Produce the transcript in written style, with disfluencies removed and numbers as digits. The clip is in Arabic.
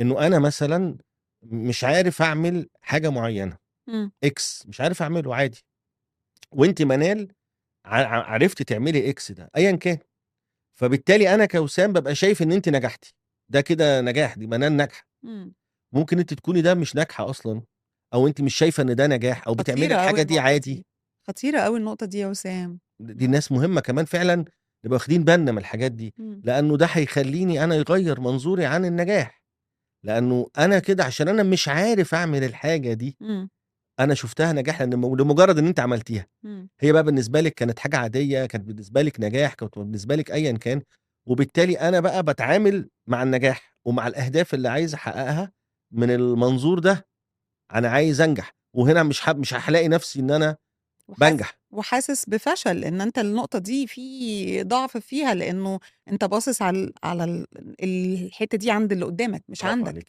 إنه أنا مثلًا مش عارف أعمل حاجة معيّنة إمم. X مش عارف أعمله عادي، وأنتِ منال عرفتِ تعملي X ده أيًا كان، فبالتالي أنا كوسام بابقى شايف إن أنتِ نجحتِ، ده كده نجاح، دي منال ناجحة. إمم. ممكن أنتِ تكوني ده مش ناجحة أصلًا، أو أنتِ مش شايفة إن ده نجاح، أو بتعملي خطيرة أوي الحاجة دي النقطة عادي. دي، خطيرة أوي النقطة دي يا وسام. دي ناس مهمة كمان فعلًا نبقى واخدين بالنا من الحاجات دي، إمم. لأنه ده هيخلّيني أنا يغيّر منظوري عن النجاح، لأنه أنا كده عشان أنا مش عارف أعمل الحاجة دي، إمم. أنا شُفتها نجاح لمجرد إن أنتِ عملتيها، إمم. هي بقى بالنسبة لِك كانت حاجة عادية، كانت بالنسبة لِك نجاح، كانت بالنسبة لِك أيًا كان، وبالتالي أنا بقى باتعامل مع النجاح ومع الأهداف اللي عايز أحققها من المنظور ده، أنا عايز أنجح، وهنا مش هالاقي نفسي إن أنا بانجح. وحاسس بفشل، إن أنت النقطة دي في ضعف فيها، لإنه أنت باصص على الحتّة دي عند اللي قدّامك مش برافو عندك. عليكِ.